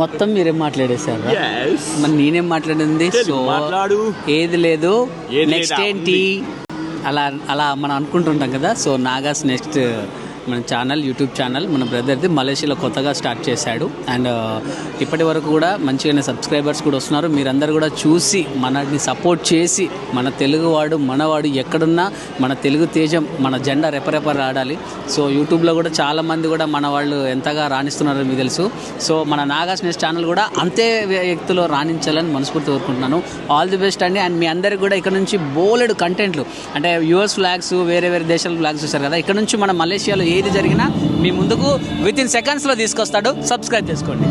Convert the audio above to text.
మొత్తం మీరేం మాట్లాడేశారు? మరి నేనేం మాట్లాడింది? సో ఏది లేదు, నెక్స్ట్ ఏంటి అలా అలా మనం అనుకుంటుంటాం కదా. సో నాగాస్ నెక్స్ట్ మన ఛానల్, యూట్యూబ్ ఛానల్ మన బ్రదర్ది మలేషియాలో కొత్తగా స్టార్ట్ చేశాడు. అండ్ ఇప్పటి వరకు కూడా మంచిగానే సబ్స్క్రైబర్స్ కూడా వస్తున్నారు. మీరందరూ కూడా చూసి మనని సపోర్ట్ చేసి, మన తెలుగువాడు మనవాడు ఎక్కడున్నా మన తెలుగు తేజం, మన జెండా రెపరెప ఆడాలి. సో యూట్యూబ్లో కూడా చాలామంది కూడా మన వాళ్ళు ఎంతగా రాణిస్తున్నారో మీకు తెలుసు. సో మన నాగాస్ నెక్స్ట్ ఛానల్ కూడా అంతే వ్యక్తిలో రాణించాలని మనస్ఫూర్తి కోరుకుంటున్నాను. ఆల్ ది బెస్ట్ అండి. అండ్ మీ అందరికి కూడా ఇక్కడ నుంచి బోలెడు కంటెంట్లు, అంటే యూఎస్ ఫ్లాగ్స్, వేరే వేరే దేశాల ఫ్లాగ్స్ చూస్తారు కదా, ఇక్కడ నుంచి మన మలేషియాలో ఏది జరిగినా మీ ముందుకు విత్ ఇన్ సెకండ్స్లో తీసుకొస్తాడు. సబ్స్క్రైబ్ చేసుకోండి.